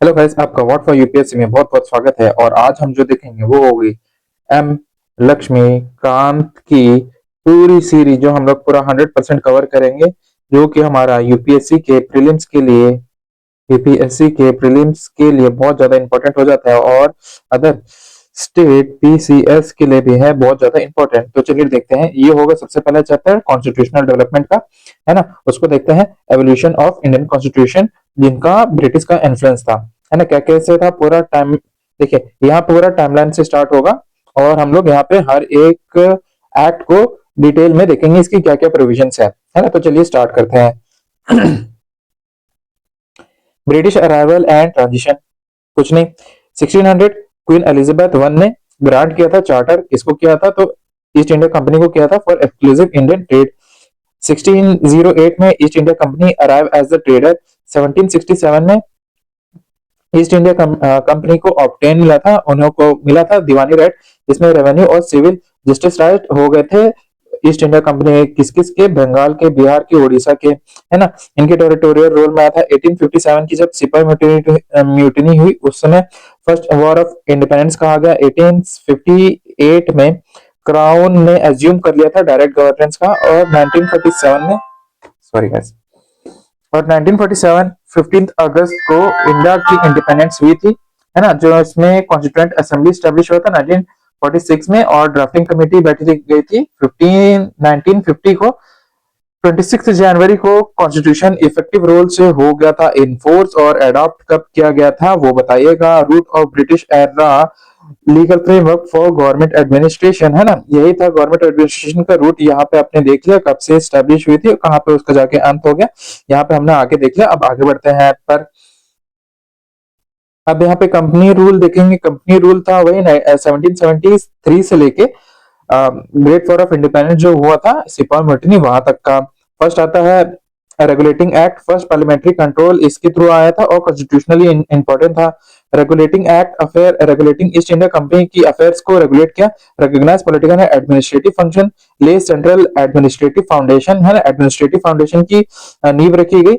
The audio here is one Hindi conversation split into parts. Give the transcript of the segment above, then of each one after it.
हेलो गाइस, आपका व्हाट फॉर यूपीएससी में बहुत बहुत स्वागत है। और आज हम जो देखेंगे वो होगी एम लक्ष्मीकांत की पूरी सीरीज, जो हम लोग पूरा 100% कवर करेंगे, जो कि हमारा यूपीएससी के प्रीलिम्स के लिए बहुत ज्यादा इंपॉर्टेंट हो जाता है और अदर स्टेट पीसीएस के लिए भी है बहुत ज्यादा इंपॉर्टेंट। तो चलिए देखते हैं। ये होगा सबसे पहला चैप्टर कॉन्स्टिट्यूशनल डेवलपमेंट का, है ना। उसको देखते हैं, एवोल्यूशन ऑफ इंडियन कॉन्स्टिट्यूशन, जिनका ब्रिटिश का इन्फ्लुएंस था, है ना। क्या कैसे था पूरा टाइम, देखिए यहाँ पूरा टाइमलाइन से स्टार्ट होगा और हम लोग यहाँ पे हर एक एक्ट को डिटेल में देखेंगे, इसकी क्या क्या प्रोविजंस है ना। तो चलिए स्टार्ट करते हैं। ब्रिटिश अराइवल एंड ट्रांजिशन, कुछ नहीं। 1600 क्वीन एलिजाबेथ वन ने ग्रांट किया था चार्टर, किसको किया था तो ईस्ट इंडिया कंपनी को किया था, फॉर एक्सक्लूसिव इंडियन ट्रेड। 1608 में East India Company arrive as the trader. 1767 में ईस्ट इंडिया कंपनी को ऑब्टेन मिला था, उन्हों को मिला था दीवानी राइट, जिसमें रेवेन्यू और सिविल जस्टिस राइट हो गए थे। ईस्ट इंडिया कंपनी किस किस के, बंगाल के, बिहार के, उड़ीसा के, है ना। इनके टेरिटोरियल रोल में आया था। 1857 की जब सिपाही म्यूटिनी हुई, उस समय फर्स्ट वॉर ऑफ इंडिपेंडेंस कहा गया। 1858 में क्राउन ने एज्यूम कर लिया था डायरेक्ट गवर्नेंस का। और 1947 में, सॉरी गाइस, और 1947 15 अगस्त को इंडिया की इंडिपेंडेंस हुई थी, है ना। जो इसमें कॉन्स्टिट्यूएंट असेंबली स्टैब्लिश हुआ था 1946 में, और ड्राफ्टिंग कमेटी बैठी गई थी 1950 को। 26 जनवरी को कॉन्स्टिट्यूशन इफेक्टिव रोल से हो गया था इनफोर्स, और अडॉप्ट कब किया गया था वो बताइएगा। Root of British era legal framework for government administration, है ना। यही था गवर्नमेंट एडमिनिस्ट्रेशन का रूट। यहाँ पे आपने देख लिया कब से स्टैब्लिश हुई थी और कहाँ पे उसका जाके अंत हो गया, यहाँ पे हमने आगे देख लिया। अब आगे बढ़ते हैं पर अब यहाँ पे कंपनी रूल देखेंगे। कंपनी रूल था वही 1773 से लेके ग्रेट वॉर ऑफ इंडिपेंडेंस जो हुआ था सिपाही म्यूटिनी, वहां तक का। फर्स्ट आता है regulating act, first parliamentary control इसके थ्रू आया था और कॉन्स्टिट्यूशनली इंपॉर्टेंट था। Regulating act affair, regulating East India Company की अफेयर्स को रेगुलेट किया। Recognise political and administrative function, lay central administrative foundation, है ना। एडमिनिस्ट्रेटिव फाउंडेशन की नींव रखी गई।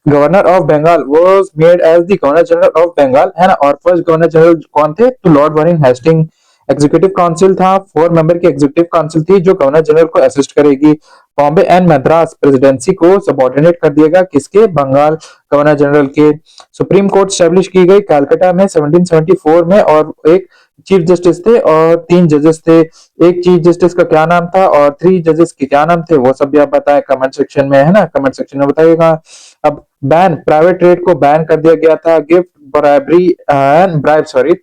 Governor of Bengal was made as the governor general of Bengal, है ना। और फर्स्ट गवर्नर जनरल कौन थे तो Lord Warren Hasting. Executive council था, 4 मेंबर की एग्जीक्यूटिव काउंसिल थी जो गवर्नर जनरल को असिस्ट करेगी। बॉम्बे एंड मद्रास प्रेसिडेंसी को सबऑर्डिनेट कर दिएगा किसके, बंगाल गवर्नर जनरल के। सुप्रीम कोर्ट स्टैब्लिश की गई कलकत्ता में 1774 में, और एक चीफ जस्टिस थे और 3 जजेस थे। एक चीफ जस्टिस का क्या नाम था और 3 जजेस के क्या नाम थे वो सब भी आप बताएं कमेंट सेक्शन में, है ना। कमेंट सेक्शन में बताइएगा। अब बैन, प्राइवेट ट्रेड को बैन कर दिया गया था। Gift, bribery and bribe, sorry,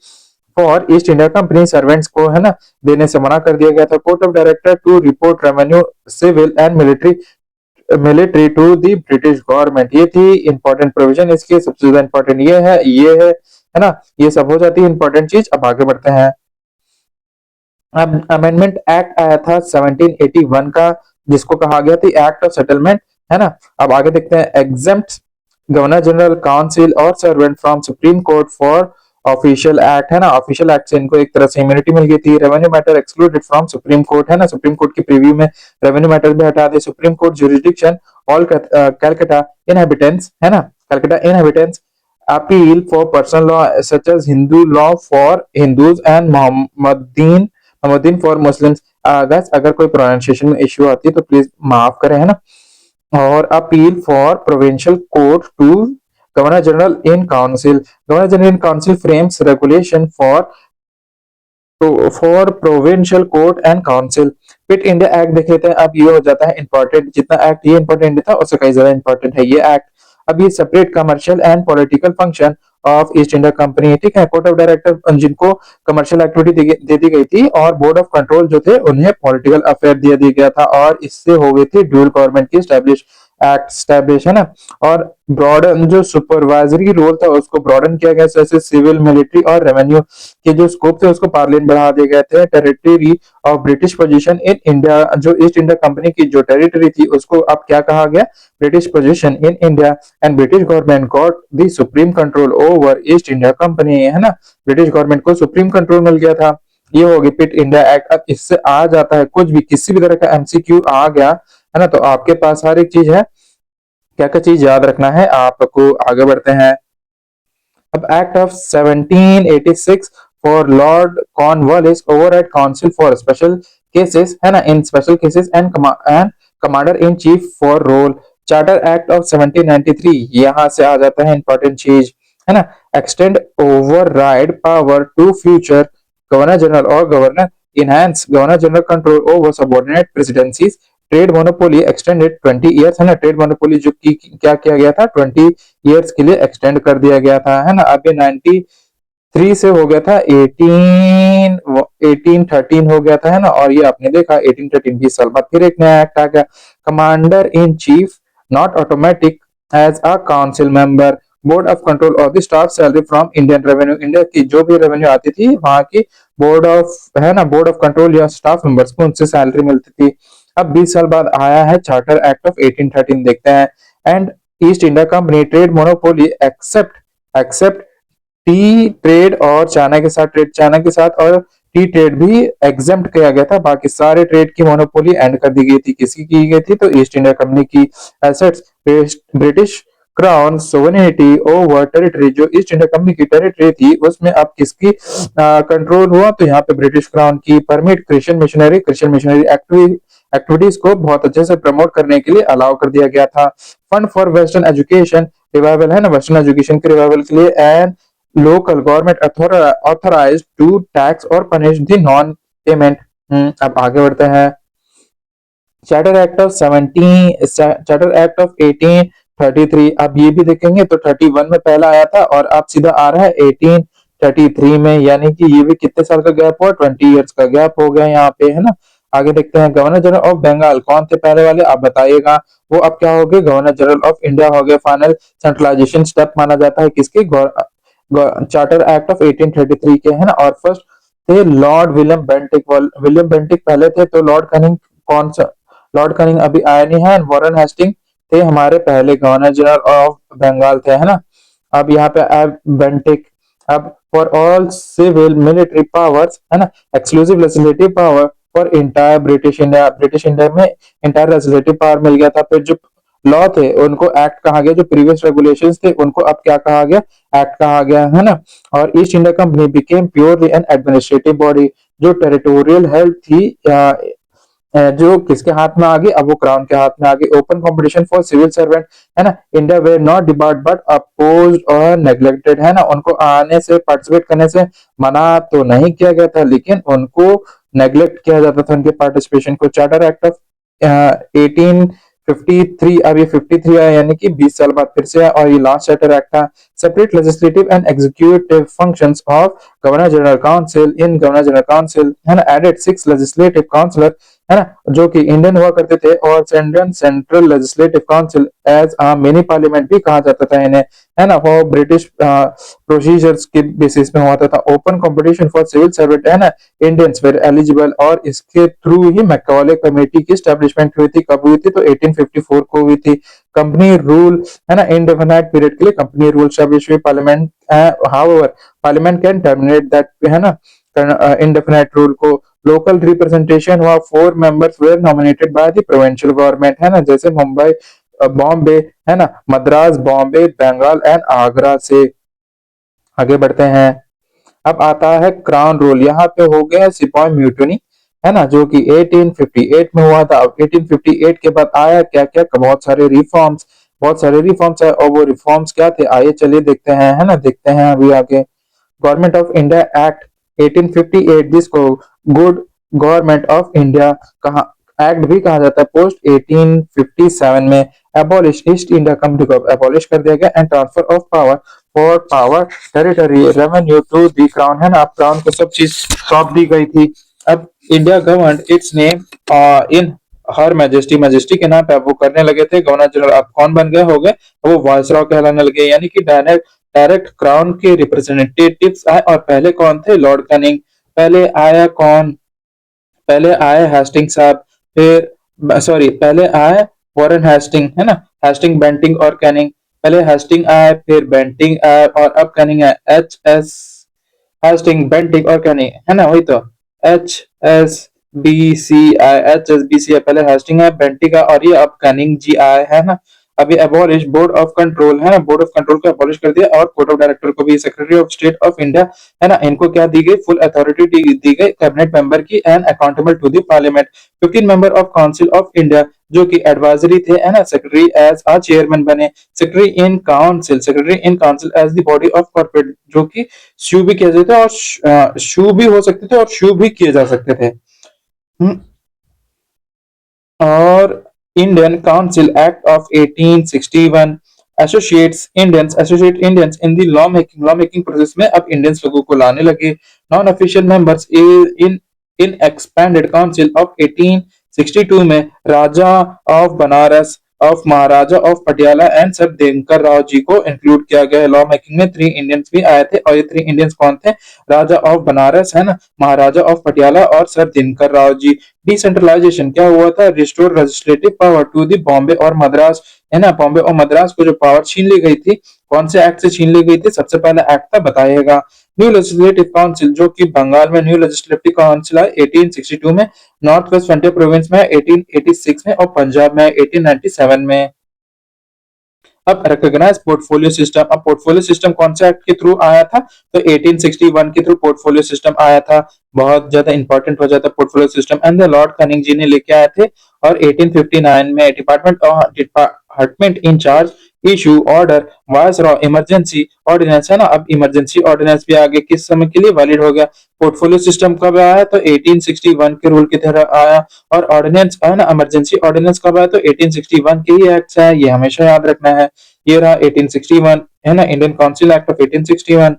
for east India company servants को, है ना, देने से मना कर दिया गया था। Court of director to report revenue, civil and military to the British government. ये थी इंपॉर्टेंट प्रोविजन। इसकी सबसे ज्यादा इंपॉर्टेंट ये है ना। ये सब हो जाती है इंपॉर्टेंट चीज। अब आगे बढ़ते हैं। अब अमेंडमेंट एक्ट आया था 1781 का, जिसको कहा गया था एक्ट ऑफ सेटलमेंट, है ना। अब आगे देखते हैं। एग्जेम्प्ट गवर्नर जनरल, काउंसिल और servant from supreme court for official act, है ना। ऑफिशियल एक्ट से इनको एक तरह से इम्यूनिटी मिल गई थी। Revenue matter excluded from supreme court, है ना। सुप्रीम कोर्ट की प्रीव्यू में रेवेन्यू मैटर भी हटा दे। Supreme court jurisdiction all Calcutta inhabitants, है ना। Calcutta inhabitants appeal for personal law such as Hindu law for Hindus and Mohammedan for Muslims. अगर कोई प्रोनाउंसिएशन में इश्यू आती है तो प्लीज माफ करें, है ना। और appeal for provincial court to governor general in council. Governor general in council frames regulation for provincial court and council. Pitt India act देख लेते हैं। अब ये हो जाता है इंपॉर्टेंट, जितना एक्ट ये इंपॉर्टेंट था उससे कई ज्यादा इंपॉर्टेंट है ये एक्ट। अब ये separate commercial and political function of east India company, ठीक है। कोर्ट ऑफ डायरेक्टर जिनको कमर्शियल एक्टिविटी दे दी गई थी, और बोर्ड ऑफ कंट्रोल जो थे उन्हें पॉलिटिकल अफेयर दिया दिया गया था, और इससे हो गई थी ड्यूल गवर्नमेंट की स्टैब्लिश, है ना। और ब्रॉडन जो सुपरवाइजरी रोल था उसको ब्रॉडन किया गया, जैसे सिविल, मिलिट्री और रेवेन्यू के जो स्कोप थे उसको पार्लियन बढ़ा दिए गए थे। Territory of British position in India, जो ईस्ट इंडिया कंपनी की जो टेरिटरी थी उसको अब क्या कहा गया, British position in India. And British government got the supreme control over east India company, है ना। ब्रिटिश गवर्नमेंट को सुप्रीम कंट्रोल मिल गया था। ये होगी पिट इंडिया एक्ट। अब इससे आ जाता है कुछ भी, किसी भी तरह का एमसीक्यू आ गया, है ना, तो आपके पास हर एक चीज है। क्या क्या चीज याद रखना है आपको। आगे बढ़ते हैं। अब act of 1786 for Lord Cornwallis override council for special cases, है ना, in special cases and commander in chief for role. Charter act of 1793, यहाँ से आ जाता है इंपॉर्टेंट चीज, है ना, extend override power to future governor general और governor, enhance governor general control over subordinate presidencies. Trade monopoly extended 20 years, है ना, ट्रेड मोनोपोली जो की क्या किया गया था, 20 ईयर्स के लिए एक्सटेंड कर दिया गया था, है ना। अब ये 93 से हो गया था 1813 हो गया था, है ना, और ये आपने देखा 1813 20 साल बाद फिर एक नया एक्ट आ गया। Commander in chief not automatic as a council member, board of control of the staff salary from Indian revenue, India की जो भी रेवेन्यू आती थी वहां की बोर्ड ऑफ, है ना, बोर्ड ऑफ कंट्रोल या स्टाफ मेंबर्स को उनसे सैलरी मिलती थी। अब 20 साल बाद आया है चार्टर एक्ट ऑफ 1813, देखते हैं। And East India Company trade monopoly except except tea trade और चाइना के साथ, ट्रेड चाइना के साथ, और टी ट्रेड भी एग्जेम्प्ट किया गया था, बाकी सारे ट्रेड की मोनोपोली एंड कर दी गई थी। किसकी की गई थी, तो ईस्ट इंडिया कंपनी की। Assets British crown sovereignty over territory, जो ईस्ट इंडिया कंपनी की टेरिटरी थी उसमें अब किसकी कंट्रोल हुआ, तो यहाँ पे ब्रिटिश क्राउन की। परमिट क्रिश्चियन मिशनरी एक्टिविटीज को बहुत अच्छे से प्रमोट करने के लिए अलाउ कर दिया गया था। Fund for western education revival, है ना, वेस्टर्न एजुकेशन के रिवाइवल के लिए। And local government authorise to tax और पनिश द नॉन पेमेंट। अब आगे बढ़ते हैं। चार्टर एक्ट ऑफ 1833, अब ये भी देखेंगे तो 31 में पहला आया था और अब सीधा आ रहा है 1833 में, यानी कि ये भी कितने साल का गैप हुआ, 20 ईयर्स का गैप हो गया यहाँ पे, है ना। आगे देखते हैं। गवर्नर जनरल ऑफ बंगाल कौन थे पहले वाले, आप बताइएगा। वो अब क्या हो गए, गवर्नर जनरल ऑफ इंडिया हो गए। फाइनल सेंट्रलाइजेशन स्टेप माना जाता है किसके, चार्टर एक्ट ऑफ 1833 के, है ना। और फर्स्ट थे Lord William Bentinck, William Bentinck पहले थे, तो लॉर्ड कनिंग कौन सा, लॉर्ड कनिंग अभी आया नहीं है। वॉरेन हेस्टिंग थे हमारे पहले गवर्नर जनरल ऑफ बंगाल थे, है ना। अब यहाँ पे बेंटिक। अब for all civil military powers, है ना, exclusive legislative power for entire British India में इंटायर लेजिस्लेटिव पावर मिल गया था। फिर जो लॉ थे उनको एक्ट कहा गया, जो प्रीवियस रेगुलेशंस थे उनको अब क्या कहा गया, एक्ट कहा गया, है ना। और east India company became purely N administrative body, जो टेरिटोरियल हेल्थ थी जो किसके हाथ में आ गई, अब वो क्राउन के हाथ में आ गई। Open competition for civil servant, है ना, India were not debarred but opposed और नेग्लेक्टेड, है ना, उनको आने से पार्टिसिपेट करने से मना तो नहीं किया गया था, लेकिन उनको नेग्लेक्ट किया जाता था उनके पार्टिसिपेशन को। चार्टर एक्ट ऑफ 1853, अब ये 53 आया, यानी कि 20 साल बाद फिर से, और ये लास्ट चार्टर एक्ट था। Separate legislative and executive functions of governor general council in governor general council, है ना। एडेड 6 लेजिस्लेटिव काउंसिलर, है ना, जो कि इंडियन हुआ करते थे, और central legislative council as mini parliament भी कहा जाता था इन्हें, है ना। वो ब्रिटिश प्रोसीजर्स के बेसिस में हुआ था। Open competition for civil servant, है ना, इंडियंस वेर एलिजिबल, और इसके थ्रू ही मैकॉले कमेटी की स्टैब्लिशमेंट हुई थी। कब हुई थी, तो 1854 को हुई थी। कंपनी रूल, है ना, इंडेफिनाइट पीरियड के लिए कंपनी रूल स्टैब्लिश हुई। Parliament, however parliament can terminate that, है ना, इंडेफिनाइट रूल को। लोकल रिप्रेजेंटेशन हुआ, 4 members were nominated by the provincial government, है ना, जैसे मुंबई, बॉम्बे, है ना, मद्रास, बॉम्बे, बंगाल एंड आगरा से। आगे बढ़ते हैं। अब आता है क्राउन रूल, यहाँ पे हो गया सिपाही म्यूटनी, है ना, जो कि 1858 में हुआ था। अब 1858 के बाद आया क्या क्या, बहुत सारे रिफॉर्म्स, बहुत सारे रिफॉर्म्स है, और वो रिफॉर्म्स क्या थे, आइए चलिए देखते हैं, है ना, देखते हैं अभी आगे। गवर्नमेंट ऑफ इंडिया एक्ट 1858, जिसको गुड गवर्नमेंट ऑफ इंडिया कहा, एक्ट भी कहा जाता है, पोस्ट 1857 में एबॉलिश, ईस्ट इंडिया कंपनी को एबॉलिश कर दिया गया। And transfer of power for power territory revenue to the crown, है ना, अब क्राउन को सब चीज सौंप दी गई थी। अब India govern it's name in her majesty, majesty के नाम पे अब वो करने लगे थे गवर्नर जनरल। अब कौन बन गए, हो गए वो वायसराय कहलाने लगे, यानी कि डायरेक्ट क्राउन के रिप्रेजेंटेटिव्स आए। और पहले कौन थे, लॉर्ड कनिंग। पहले आया कौन, पहले आए हेस्टिंग साहब, फिर सॉरी पहले आए वॉरेन हेस्टिंग, है ना, हेस्टिंग, बेंटिंग और कैनिंग। पहले हेस्टिंग आए, फिर बेंटिंग आए, और अब कैनिंग है। एच एस हेस्टिंग, बेंटिंग और कैनिंग, है ना, वही तो एच एस बी सी आई, एच एस बी सी आई, पहले हेस्टिंग है, बेंटिंग है, और ये अब कैनिंग जी आए, है ना। अभी एबॉलिश बोर्ड ऑफ कंट्रोल है ना, बोर्ड ऑफ कंट्रोल को एबॉलिश कर दिया और कोर्ट ऑफ डायरेक्टर को भी, secretary of state of India है ना, इनको क्या दी गई, फुल अथॉरिटी दी गई कैबिनेट मेंबर की and accountable to the parliament. 15 member of council of India जो कि एडवाइजरी थे है ना, सेक्रेटरी एज आ चेयरमैन बने। Secretary in council as the body of corporate, जो कि शू भी किए जाते थे और शू भी हो सकते थे और शू भी किए जा सकते थे। और Indian council act of 1861 associate Indians in the law making process में अब इंडियंस लोगों को लाने लगे। Non official members in expanded council of 1862 में Raja of Banaras, of Maharaja of Patiala and sir Dinkar Rao ji को इंक्लूड किया गया है। लॉ मेकिंग में 3 इंडियंस भी आए थे और ये 3 इंडियंस कौन थे, राजा ऑफ बनारस है ना, महाराजा ऑफ पटियाला और सर दिनकर राव जी। डिसेंट्रलाइजेशन क्या हुआ था, restore legislative power to the Bombay और मद्रास है ना, बॉम्बे और मद्रास को जो पावर छीन ली गई थी, कौन से एक्ट से छीन ली गई थी, सबसे पहला एक्ट था बताइएगा, न्यू लेजिस्लेटिव काउंसिल, जो कि बंगाल में न्यू लेजिस्लेटिव काउंसिल है 1862 में, नॉर्थ वेस्ट फ्रंटियर प्रोविंस में 1886 में और पंजाब में 1897 में। अब रिकॉग्नाइज पोर्टफोलियो सिस्टम, अब पोर्टफोलियो सिस्टम कौन से एक्ट के थ्रू आया था, तो 1861 के थ्रू पोर्टफोलियो सिस्टम आया था, बहुत ज्यादा इंपॉर्टेंट हो जाता है portfolio system, and Lord Canning ji ने लेके आए थे। और 1859 में department in charge issue order viceroy emergency ordinance है ना, अब इमरजेंसी ऑर्डिनेंस भी आगे किस समय के लिए वैलिड हो गया। पोर्टफोलियो सिस्टम कब आया, तो 1861 के रूल की तरह आया। और ऑर्डिनेंस है ना, इमरजेंसी ऑर्डिनेंस कब आया, तो 1861 के ही एक्ट है, ये हमेशा याद रखना है। ये रहा 1861 है ना, इंडियन काउंसिल एक्ट ऑफ 1861।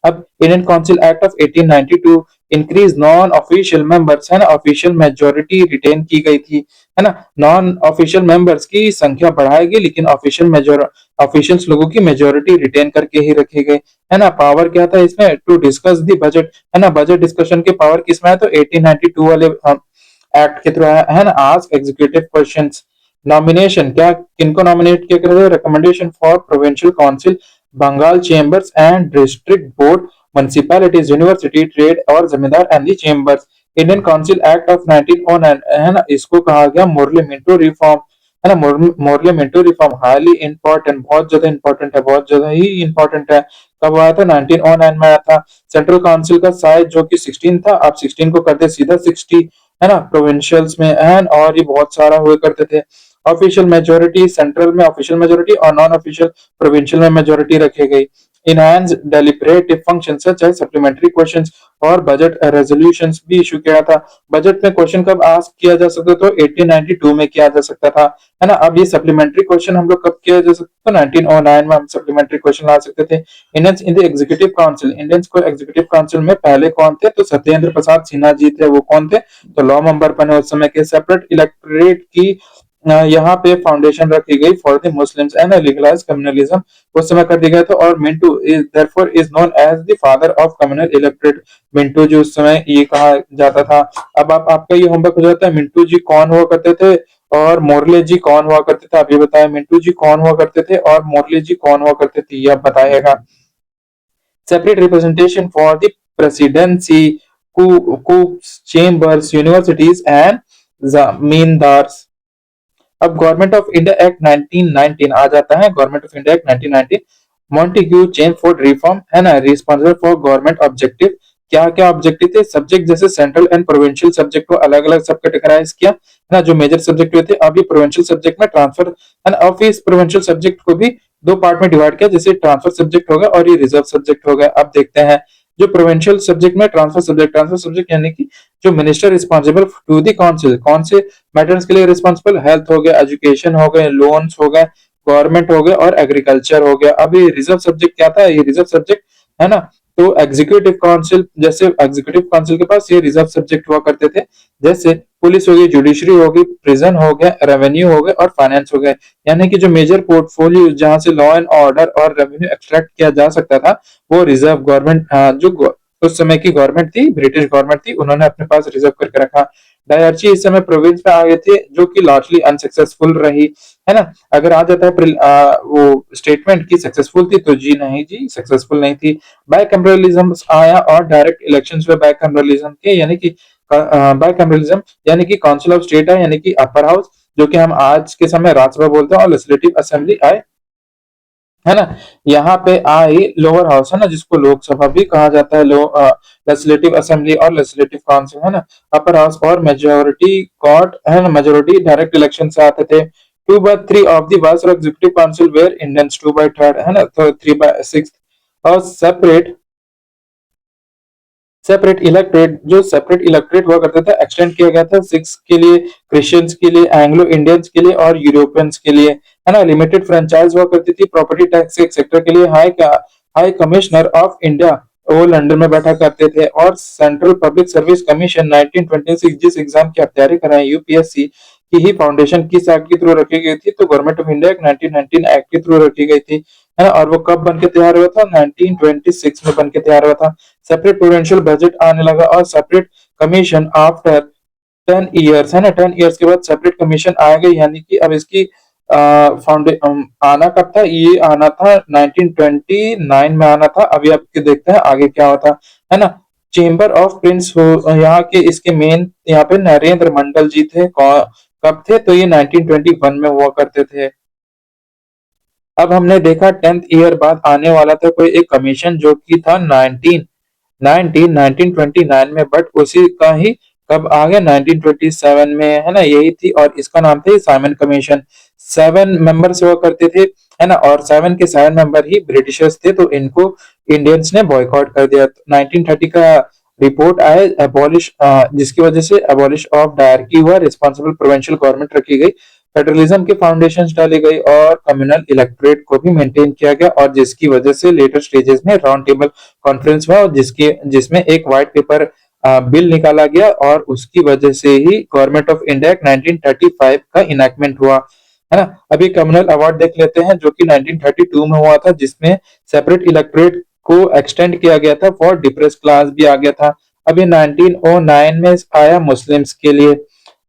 अब Indian council act of 1892 increase non official members है ना, ऑफिशियल मेजोरिटी रिटेन की गई थी है ना, नॉन ऑफिशियल मेंबर्स की संख्या बढ़ाएगी लेकिन ऑफिशियल्स लोगों की मेजोरिटी रिटेन करके ही रखी गई है ना। पावर क्या था इसमें, टू डिस्कस द बजट है ना, बजट डिस्कशन की पावर किसमें है, तो 1892 वाले एक्ट के थ्रू है ना। आस्क एग्जीक्यूटिव क्वेश्चंस, नॉमिनेशन क्या, किनको नॉमिनेट किया गया, recommendation for provincial council, Bengal chambers and district board, municipalities, university, trade और zamindar and the chambers. Indian council act of 1909 है ना, इसको कहा गया मोरले मिंटो रिफॉर्म है ना, Morley Minto reform highly important, बहुत ज्यादा इंपॉर्टेंट है, बहुत ज्यादा ही इंपॉर्टेंट है। कब आया था, 1909 में आया था। सेंट्रल काउंसिल का साइज जो कि 16 था, आप 16 को कर दे सीधा 60 है ना, प्रोविंशियल्स में एंड और ये बहुत सारा हुए करते थे। ऑफिशियल मेजोरिटी सेंट्रल में ऑफिशियल मेजोरिटी और नॉन ऑफिशियल प्रोविंशियल में मेजोरिटी रखी गई। इनहैंस डेलिब्रेटिव फंक्शन सच है सप्लीमेंट्री क्वेश्चंस और बजट रेजोल्यूशंस भी इशू किया था। बजट में क्वेश्चन कब आस्क किया जा सकता, तो 1892 में किया जा सकता था है ना। अब ये सप्लीमेंट्री क्वेश्चन हम लोग कब किया जा सकता, तो 1909 में हम सप्लीमेंट्री क्वेश्चन ला सकते थे। Indians in the executive council, Indians को एग्जीक्यूटिव काउंसिल में पहले कौन थे, तो सत्येंद्र प्रसाद सिन्हा जी थे, वो कौन थे, तो लॉ मेंबर बने उस समय के। सेपरेट इलेक्टोरेट की यहाँ पे फाउंडेशन रखी गई for the Muslims and legalise communalism उस समय कर दिया गया था। और Minto is therefore is known as the father of communal electorate, Minto ji उस समय ये कहा जाता था। अब आपका ये होमवर्क हो जाता है, मिंटू जी कौन हुआ करते थे और मोरले जी कौन हुआ करते थे, आप ये बताएं, मिंटू जी कौन हुआ करते थे और मोरले जी कौन हुआ करते थे, ये आप बताइएगा। Separate representation for the presidency, coops, chambers, universities and zamindars. अब गवर्नमेंट ऑफ इंडिया एक्ट 1919 आ जाता है, government of India act 1919, Montagu Chelmsford reform है ना, रिस्पॉन्सिबल फॉर गवर्नमेंट ऑब्जेक्टिव, क्या क्या ऑब्जेक्टिव थे, सब्जेक्ट जैसे सेंट्रल एंड प्रोविंशियल सब्जेक्ट को अलग अलग सब कैटेगराइज किया है ना, जो मेजर सब्जेक्ट हुए थे। अब ये प्रोविंशियल सब्जेक्ट में ट्रांसफर एंड ऑफ इस प्रोविंशियल सब्जेक्ट को भी दो पार्ट में डिवाइड किया, जैसे ट्रांसफर सब्जेक्ट हो गया और ये रिजर्व सब्जेक्ट हो गया। अब देखते हैं जो प्रोविंशियल सब्जेक्ट में ट्रांसफर सब्जेक्ट यानी कि जो minister responsible to the council, कौन से मैटर्स के लिए रिस्पॉन्सिबल, हेल्थ हो गया, एजुकेशन हो गए, लोन्स हो गए, गवर्नमेंट हो गया और एग्रीकल्चर हो गया। अब ये रिजर्व सब्जेक्ट क्या था, ये रिजर्व सब्जेक्ट है ना, तो एग्जीक्यूटिव काउंसिल, जैसे एग्जीक्यूटिव काउंसिल के पास ये रिजर्व सब्जेक्ट हुआ करते थे, जैसे पुलिस हो गई, जुडिशरी हो गई, प्रिजन हो गया, रेवेन्यू हो गया और फाइनेंस हो गए। यानी कि जो मेजर पोर्टफोलियो जहां से लॉ एंड ऑर्डर और रेवेन्यू एक्सट्रैक्ट किया जा सकता था, वो रिजर्व गवर्नमेंट जो उस समय की गवर्नमेंट थी, ब्रिटिश गवर्नमेंट थी, उन्होंने अपने पास रिजर्व करके रखा। डायरची इस समय प्रोविंस में आ गए थे, जो कि लार्जली अनसक्सेसफुल रही है ना। अगर आ जाता है वो स्टेटमेंट की सक्सेसफुल थी, तो जी नहीं जी, सक्सेसफुल नहीं थी। बाइकैमरलिज्म आया और डायरेक्ट इलेक्शंस में बाइकैमरलिज्म के, यानी कि बाइकैमरलिज्म यानी कि काउंसिल ऑफ स्टेट है, यानी कि अपर हाउस जो कि हम आज के समय राज्यसभा बोलते हैं, और लेजिस्लेटिव असेंबली आए, है ना। यहाँ पे आई लोअर हाउस, है ना, जिसको लोकसभा भी कहा जाता है, लेजिस्लेटिव असेंबली और लेजिस्लेटिव काउंसिल, है ना। अपर हाउस और मेजोरिटी कोर्ट, है ना, मेजोरिटी डायरेक्ट इलेक्शन से आते थे। 2/3 of the vice executive council were Indians, 2/3, है ना, तो 3/6। और सेपरेट इलेक्ट्रेट, जो सेपरेट इलेक्ट्रेट हुआ करता था, एक्सटेंड किया गया था सिक्स के लिए, क्रिश्चियंस के लिए, एंग्लो इंडियंस के लिए और यूरोपियंस के लिए, है ना। लिमिटेड फ्रेंचाइज हुआ करती थी प्रॉपर्टी टैक्स के सेक्टर के लिए। हाई कमिश्नर ऑफ इंडिया वो लंदन में बैठा करते थे। और सेंट्रल पब्लिक सर्विस कमीशन 1926, जिस एग्जाम की आप तैयारी कर रहे हैं, यूपीएससी की ही फाउंडेशन किस एक्ट के थ्रू रखी गई थी, तो गवर्नमेंट ऑफ इंडिया 1919 एक्ट के थ्रू रखी गई थी, है ना। और वो कब बन के तैयार हुआ था, 1926 में बन के तैयार हुआ था। सेपरेट प्रोविंशियल बजट आने लगा और सेपरेट कमीशन आफ्टर 10 ईयर्स, है ना, 10 ईयर्स के बाद सेपरेट कमीशन आ गई। यानी कि अब इसकी फाउंडे आना कब था, ये आना था 1929 में आना था। अभी आपके देखते हैं आगे क्या होता है ना। चेंबर ऑफ प्रिंस हो यहाँ के, इसके मेन यहाँ पे नरेंद्र मंडल जी थे। कब थे, तो ये 1921 में हुआ करते थे। अब हमने देखा 10th ईयर बाद आने वाला था कोई एक कमीशन, जो कि था 1929 में, बट उसी का ही कब आ गया, 1927 में, है ना, यही थी। और इसका नाम था साइमन कमीशन। 7 मेंबर्स हुआ करते थे, है ना, और 7 के 7 मेंबर ही ब्रिटिशर्स थे, तो इनको इंडियंस ने बॉयकॉट कर दिया। 1930 का रिपोर्ट आए एबॉलिश, जिसकी वजह से एबॉलिश ऑफ डायरकी हुआ, रिस्पॉन्सिबल प्रोविंशियल गवर्नमेंट रखी गई, फेडरलिज्म के फाउंडेशन डाली गई और कम्युनल इलेक्टोरेट को भी मेंटेन किया गया। और जिसकी वजह से लेटर स्टेजेस में राउंड टेबल कॉन्फ्रेंस हुआ, जिसमें एक व्हाइट पेपर बिल निकाला गया, और उसकी वजह से ही गवर्नमेंट ऑफ इंडिया 1935 का इनैक्टमेंट हुआ, है ना। अभी कम्युनल अवार्ड देख लेते हैं, जो कि 1932 में हुआ था, जिसमें सेपरेट इलेक्टोरेट को एक्सटेंड किया गया था, फॉर डिप्रेस क्लास भी आ गया था। अभी 1909 में आया मुस्लिम्स के लिए।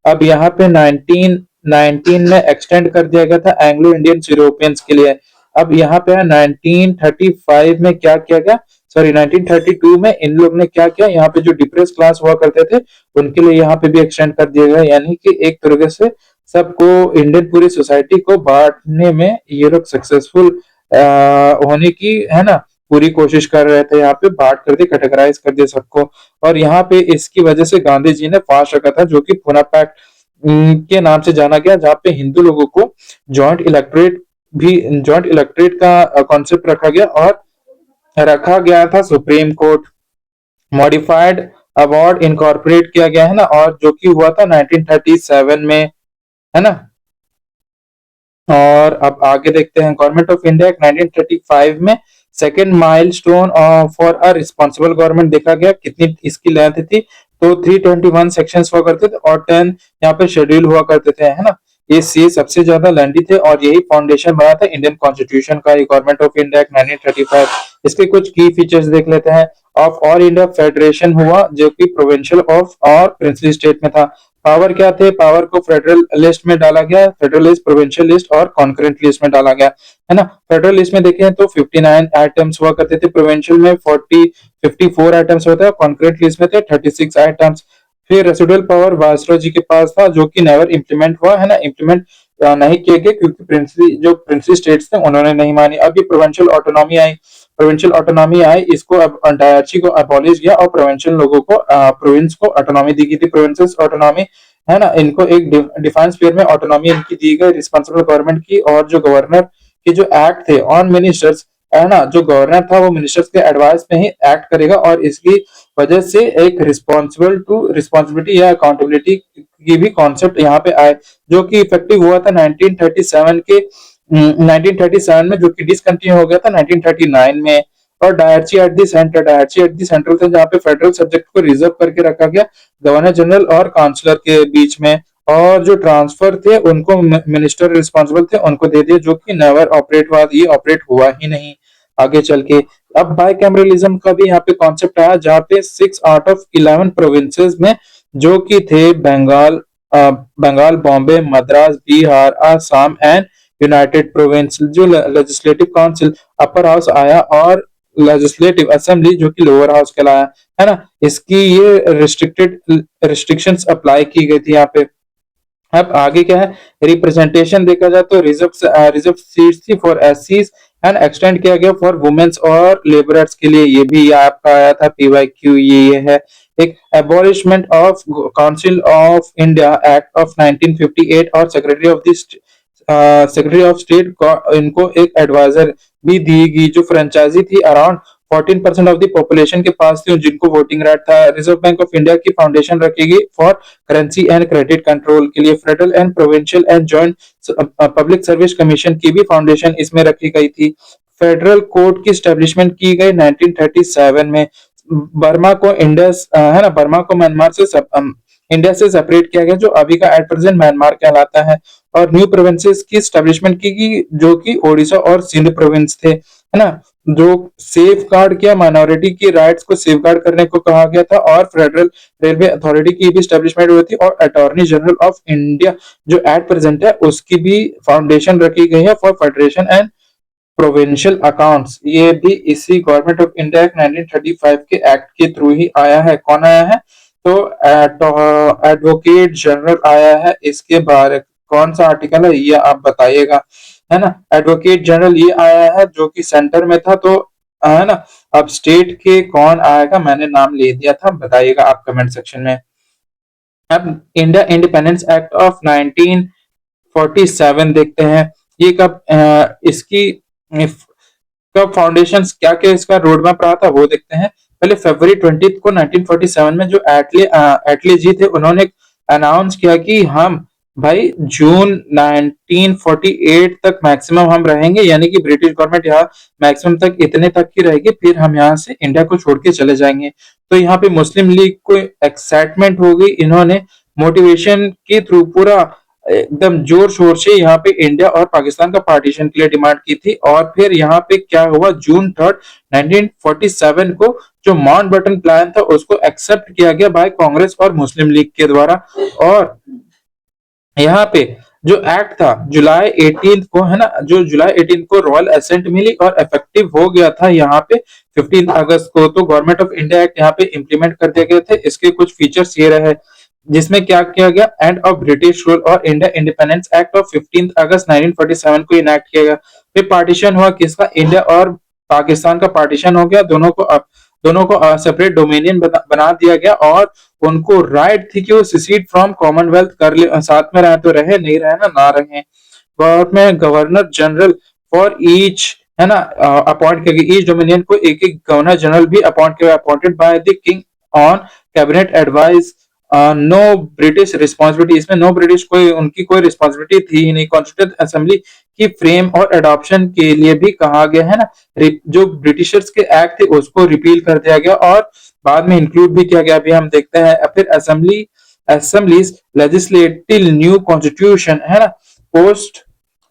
अब यहाँ पे 1919 में एक्सटेंड कर दिया गया था एंग्लो इंडियन यूरोपियंस के लिए। अब यहाँ पे है 1935 में क्या किया गया, सॉरी 1932 में इन लोग ने क्या किया, यहाँ पे जो डिप्रेस क्लास हुआ करते थे उनके लिए यहाँ पे भी एक्सटेंड कर दिया गया। यानी कि एक तरीके से सबको, इंडियन पूरी सोसाइटी को बांटने में ये लोग सक्सेसफुल होने की, है ना, पूरी कोशिश कर रहे थे। यहाँ पे बांट कर दिए, कैटेगराइज कर दिए सबको। और यहाँ पे इसकी वजह से गांधी जी ने फास्ट रखा था, जो कि पूना पैक्ट के नाम से जाना गया, जहाँ पे हिंदू लोगों को जॉइंट इलेक्ट्रेट का कॉन्सेप्ट रखा गया, और रखा गया था supreme court. Modified award incorporate किया गया, है ना, और जो कि हुआ था 1937 में, है ना। और अब आगे देखते हैं गवर्नमेंट ऑफ इंडिया 1935 में second milestone for a responsible government देखा गया। कितनी इसकी लेंथ थी, तो 321 सेक्शंस हुआ करते थे और 10 यहाँ पे शेड्यूल हुआ करते थे, है ना। ये सबसे ज्यादा लेंथी थे, और यही फाउंडेशन बना था इंडियन कॉन्स्टिट्यूशन का, गवर्नमेंट ऑफ इंडिया 1935। इसके कुछ की फीचर्स देख लेते हैं। ऑफ ऑल इंडिया फेडरेशन हुआ, जो कि प्रोविंशियल ऑफ और प्रिंसली स्टेट में था। पावर क्या थे, पावर को फेडरल लिस्ट में डाला गया, फेडरल लिस्ट, प्रोविंशियल लिस्ट और कॉन्करेंट लिस्ट में डाला गया, है ना। फेडरल लिस्ट में देखें तो 59 आइटम्स हुआ करते थे, प्रोविंशियल में 54 आइटम्स होते हैं, कॉन्करेंट लिस्ट में थे 36 आइटम्स। फिर रेसिडुअल पावर वायसरॉय जी के पास था, जो कि नेवर इंप्लीमेंट हुआ, है ना, इंप्लीमेंट नहीं किए गए, क्योंकि प्रिंसली स्टेट्स थे उन्होंने नहीं मानी। अभी प्रोविंशियल ऑटोनॉमी आई, इसको अब डायची को अबॉलिश किया, और प्रोविंशियल लोगों को, प्रोविंस को ऑटोनॉमी दी गई थी, प्रोविंसेस ऑटोनॉमी, है ना। इनको एक डिफाइंड स्फीयर में ऑटोनॉमी इनकी दी गई, रिस्पॉन्सिबल गवर्नमेंट की। और जो गवर्नर के जो एक्ट थे ऑन मिनिस्टर्स, है ना, जो गवर्नर था वो मिनिस्टर्स के एडवाइस में ही एक्ट करेगा, और इसकी वजह से एक रिस्पॉन्सिबिलिटी या अकाउंटेबिलिटी की भी कॉन्सेप्ट यहाँ पे आए, जो कि इफेक्टिव हुआ था 1937 में, जो कि डिसकंटिन्यू हो गया था 1939 में। और डायरची एट दी सेंट्रल थे, जहाँ पे फेडरल सब्जेक्ट को रिजर्व करके रखा गया गवर्नर जनरल और काउंसलर के बीच में। और जो ट्रांसफर थे उनको मिनिस्टर रिस्पॉन्सिबल थे, उनको दे दिए, जो कि नेवर ऑपरेट हुआ, ये ऑपरेट हुआ ही नहीं आगे चल के। अब बाइकैमरलिज्म का भी यहाँ पे कॉन्सेप्ट आया, जहाँ पे 6 आउट ऑफ 11 प्रोविंसेस में, जो कि थे Bengal, Bombay, Madras, Bihar, Assam and united province, जो लेजिस्लेटिव काउंसिल अपर हाउस आया, और लेजिस्लेटिव असेंबली जो कि लोअर हाउस कहलाया, है ना। इसकी ये रिस्ट्रिक्शंस अप्लाई की गई थी यहाँ पे। अब आगे क्या है, रिप्रेजेंटेशन देखा जाए तो रिजर्व सीट्स थी फॉर एससीज एंड एक्सटेंड किया गया फॉर वुमेन्स और लेबरर्स के लिए, ये भी आपका आया था पीवाईक्यू, ये है। एक abolishment of council of India act of 1958 और सेक्रेटरी ऑफ स्टेट को इनको एक एडवाइजर भी दी गई, जो फ्रेंचाइजी थी अराउंड 14% ऑफ द पॉपुलेशन के पास थी जिनको वोटिंग राइट था। रिजर्व बैंक ऑफ इंडिया की फाउंडेशन रखेगी for currency and credit control के लिए। Federal and provincial and joint public service commission की भी फाउंडेशन इसमें रखी गई थी। फेडरल कोर्ट की स्टैब्लिशमेंट की गई 1937 में। बर्मा को इंडस है ना, बर्मा को म्यांमार से इंडिया से सेपरेट किया गया, जो अभी का एट प्रेजेंट म्यांमार कहलाता है। और न्यू प्रोविंसेस की स्टैब्लिशमेंट की गई, जो कि ओडिशा और सिंध प्रोविंस थे, है ना। जो सेफ गार्ड किया, माइनॉरिटी की राइट्स को सेफ गार्ड करने को कहा गया था। और फेडरल रेलवे अथॉरिटी की भी स्टैब्लिशमेंट हुई थी। और अटॉर्नी जनरल ऑफ इंडिया जो एट प्रेजेंट है, उसकी भी फाउंडेशन रखी गई है for federation and provincial accounts. ये भी इसी गवर्नमेंट ऑफ इंडिया एक्ट 1935 के एक्ट के थ्रू ही आया है। कौन आया है, तो एडवोकेट जनरल आया है। इसके बारे कौन सा आर्टिकल है ये आप बताइएगा, है ना। एडवोकेट जनरल ये आया है जो कि सेंटर में था, तो है ना। अब स्टेट के कौन आएगा, मैंने नाम ले दिया था, बताइएगा आप कमेंट सेक्शन में। अब इंडिया इंडिपेंडेंस एक्ट ऑफ 1947 देखते हैं, ये कब इसकी कब फाउंडेशन क्या क्या इसका रोड मैप रहा था वो देखते हैं। पहले फरवरी 20 को 1947 में जो एटले जी थे, उन्होंने अनाउंस किया कि हम भाई जून 1948 तक मैक्सिमम हम रहेंगे, यानी कि ब्रिटिश गवर्नमेंट यहाँ मैक्सिमम तक इतने तक की रहेगी, फिर हम यहाँ से इंडिया को छोड़ के चले जाएंगे। तो यहाँ पे मुस्लिम लीग को एक्साइटमेंट हो गई, इन्होंने मोटिवेशन के थ्रू पूरा एकदम जोर शोर से यहाँ पे इंडिया और पाकिस्तान का पार्टीशन के लिए डिमांड की थी। और फिर यहाँ पे क्या हुआ, जून 3 1947 को जो माउंट बटन प्लान था उसको एक्सेप्ट किया गया बाय कांग्रेस और मुस्लिम लीग के द्वारा। और यहाँ पे जो एक्ट था जुलाई 18 को, है ना, जो जुलाई 18 को रॉयल एसेंट मिली और इफेक्टिव हो गया था यहाँ पे 15 अगस्त को। तो गवर्नमेंट ऑफ इंडिया एक्ट यहाँ पे इंप्लीमेंट कर दिए गए थे। इसके कुछ फीचर्स ये रहे, जिसमें क्या किया गया, एंड ऑफ ब्रिटिश रूल और इंडिया इंडिपेंडेंस एक्ट ऑफ 15 अगस्त 1947 को इनैक्ट किया गया। फिर पार्टीशन हुआ किसका, इंडिया और पाकिस्तान का पार्टीशन हो गया। दोनों को सेपरेट डोमिनियन बना दिया गया। और उनको राइट थी कि वो सिसीड फ्रॉम कॉमनवेल्थ कर ले, साथ में रहे तो रहे, नहीं रहे ना रहे। Government governor general for each, है ना, अपॉइंट किया गया। ईच डोमिनियन को एक एक गवर्नर जनरल भी अपॉइंट किया, appointed by the king on cabinet advice. Know British responsibility, इसमें नो ब्रिटिश कोई उनकी कोई रिस्पॉन्सिबिलिटी थी ही नहीं। कॉन्स्टिट्यूंट असेंबली की फ्रेम और एडॉप्शन के लिए भी कहा गया, है ना। जो ब्रिटिशर्स के एक्ट थे उसको रिपील कर दिया गया और बाद में इंक्लूड भी किया गया, अभी हम देखते हैं। फिर असेंबलीज लेजिस्लेटिव न्यू कॉन्स्टिट्यूशन, है ना, post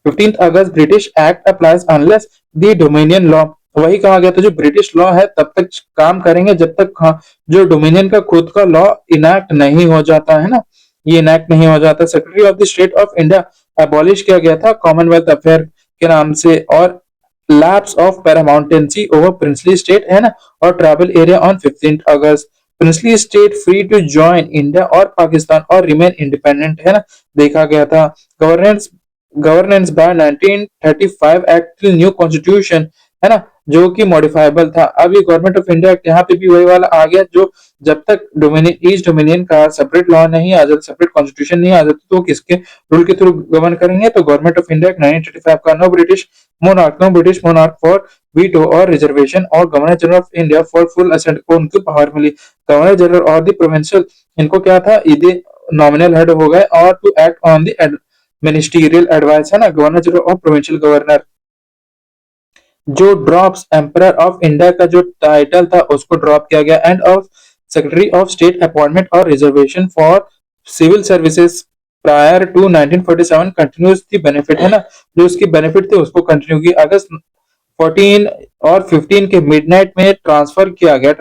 15 August British act applies unless the dominion law. वही कहा गया था, जो ब्रिटिश लॉ है तब तक काम करेंगे जब तक जो डोमिनियन का खुद का लॉ इनैक्ट नहीं हो जाता, है ना, ये इनैक्ट नहीं हो जाता। Secretary of the state of India abolish किया गया था कॉमनवेल्थ अफेयर के नाम से। और lapse of paramountcy over princely state, है ना, और ट्राइबल एरिया ऑन 15 अगस्त। Princely state free to join India और पाकिस्तान और रिमेन इंडिपेंडेंट, है ना, देखा गया था। Governance by 1935 act new constitution, है ना, जो कि मॉडिफाइबल था। अभी गवर्नमेंट ऑफ इंडिया एक्ट यहाँ पे भी वही वाला आ गया, जो जब तक डोमिनियन ईस्ट डोमिनियन का सेपरेट लॉ नहीं आ जाता, सेपरेट कॉन्स्टिट्यूशन नहीं आ जाता, तो किसके रूल के थ्रू गवर्न करेंगे, तो गवर्नमेंट ऑफ इंडिया एक्ट 1935 का। No British monarch for veto और रिजर्वेशन, और governor general of India for full assent को उनको पावर मिली। गवर्नर जनरल और द प्रोविंशियल, इनको क्या था, इधे नॉमिनल हेड हो गए, और to act on the ministerial advice, है ना, गवर्नर जनरल और प्रोविंशियल गवर्नर। जो ड्रॉप्स एम्परर ऑफ इंडिया का जो टाइटल था उसको ड्रॉप किया गया। And of secretary of state appointment और reservation for civil services prior to 1947 continues थी बेनिफिट, है ना, जो उसकी बेनिफिट थे उसको कंटिन्यू की। अगस्त 14 और 15 के मिडनाइट में ट्रांसफर किया गया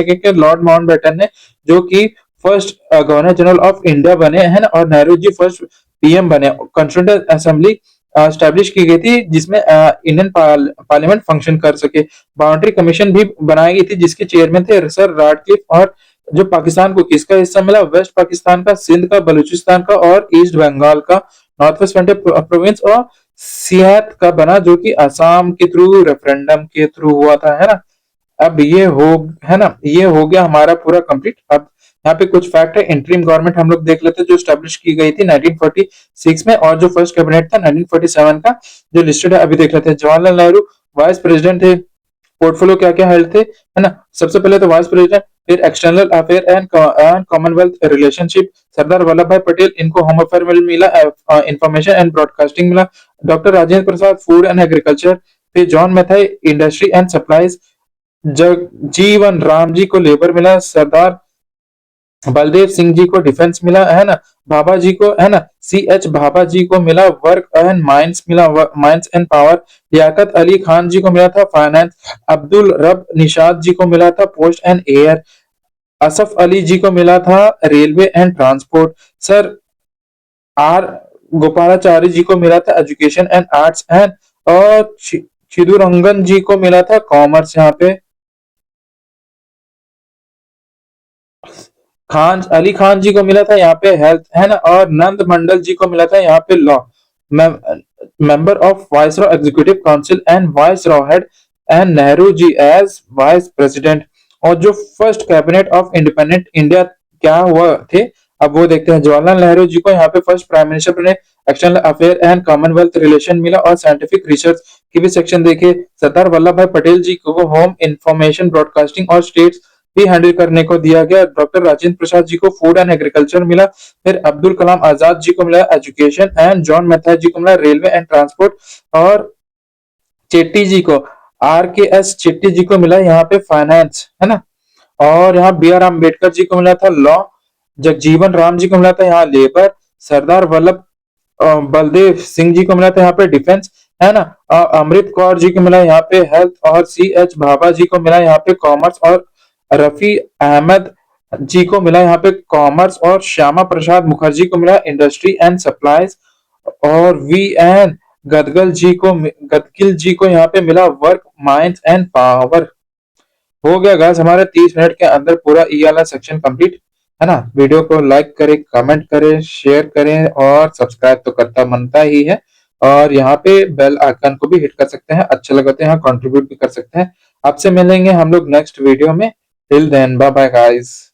कि लॉर्ड माउंटबेटन ने, जो कि first governor general of India बने, है ना, और नेहरू जी फर्स्ट पीएम बने। कॉन्स्टिट्यूंट असेंबली स्टैब्लिश की गई थी, जिसमें इंडियन पार्लियामेंट फंक्शन कर सके। बाउंड्री कमीशन भी बनाई गई थी, जिसके चेयरमैन थे सर राडक्लिफ, और जो पाकिस्तान को किसका हिस्सा मिला, वेस्ट पाकिस्तान का, सिंध का, बलूचिस्तान का और ईस्ट बंगाल का, नॉर्थ वेस्ट फ्रंटियर प्रोविंस और सियात का बना, जो कि असम के थ्रू रेफरेंडम के थ्रू हुआ था, है ना। अब ये हो, है ना, ये हो गया हमारा पूरा कंप्लीट। अब यहाँ पे कुछ फैक्ट है। इंटरिम गवर्नमेंट हम लोग देख लेते हैं जो स्टैब्लिश की गई थी 1946 में, और जो फर्स्ट कैबिनेट था 1947 का जो लिस्टेड है, अभी देख लेते हैं। जवाहरलाल नेहरू वाइस प्रेसिडेंट थे। पोर्टफोलियो क्या क्या हेल्ड थे, है ना। सबसे पहले तो वाइस प्रेसिडेंट, फिर external affair and commonwealth relationship Sardar Vallabh Bhai Patel, इनको होम अफेयर में मिला, इंफॉर्मेशन एंड ब्रॉडकास्टिंग मिला। Doctor Rajendra Prasad food and agriculture, फिर John Matthai industry and supplies, Jagjivan Ram ji को लेबर मिला, सरदार बलदेव सिंह जी को डिफेंस मिला, है ना। भाभा जी को, है ना, सी एच भाभा जी को मिला वर्क एंड माइंस मिला, mines and power. Liaquat Ali Khan ji को मिला था फाइनेंस। अब्दुल रब निशाद जी को मिला था post and air. Asaf Ali ji को मिला था railway and transport. Sir R Gopalachari ji को मिला था एजुकेशन एंड आर्ट्स एंड, और चिदुरंगन जी को मिला था कॉमर्स। यहाँ पे खान अली खान जी को मिला था यहाँ पे हेल्थ, है ना, और नंद मंडल जी को मिला था यहाँ पे law. Member of viceroy executive council and viceroy head, and Nehru ji as vice president. और जो first cabinet of independent India क्या हुआ थे, अब वो देखते हैं। जवाहरलाल नेहरू जी को यहाँ पे फर्स्ट प्राइम मिनिस्टर बने, external affair and Commonwealth relation मिला, और साइंटिफिक रिसर्च की भी सेक्शन देखे। सरदार वल्लभ भाई पटेल जी को होम इंफॉर्मेशन ब्रॉडकास्टिंग और स्टेट्स भी हैंडल करने को दिया गया। डॉक्टर राजेंद्र प्रसाद जी को फूड एंड एग्रीकल्चर मिला। फिर अब्दुल कलाम आजाद जी को मिला एजुकेशन, एंड जॉन मैथाई जी को मिला रेलवे एंड ट्रांसपोर्ट, और चेट्टी जी को, आर के एस चेट्टी जी को मिला यहाँ पे फाइनेंस, है ना। और यहाँ बी आर अम्बेडकर जी को मिला था लॉ। जगजीवन राम जी को मिला था यहाँ लेबर। सरदार वल्लभ बलदेव सिंह जी को मिला था यहाँ पे डिफेंस, है ना। अमृत कौर जी को मिला यहाँ पे हेल्थ, और सी एच भाभा जी को मिला यहाँ पे कॉमर्स, और रफी अहमद जी को मिला यहाँ पे कॉमर्स, और श्यामा प्रसाद मुखर्जी को मिला इंडस्ट्री एंड सप्लाईज, और वी एन गदगिल जी को यहाँ पे मिला वर्क माइंस एंड पावर। हो गया गाइस हमारे 30 मिनट के अंदर पूरा ई वाला सेक्शन कंप्लीट, है ना। वीडियो को लाइक करें, कमेंट करें, शेयर करें, और सब्सक्राइब तो करता बनता ही है। और यहाँ पे बेल आइकन को भी हिट कर सकते हैं, अच्छा लगा तो यहाँ कंट्रीब्यूट भी कर सकते हैं। आपसे मिलेंगे हम लोग नेक्स्ट वीडियो में। Till then bye bye guys.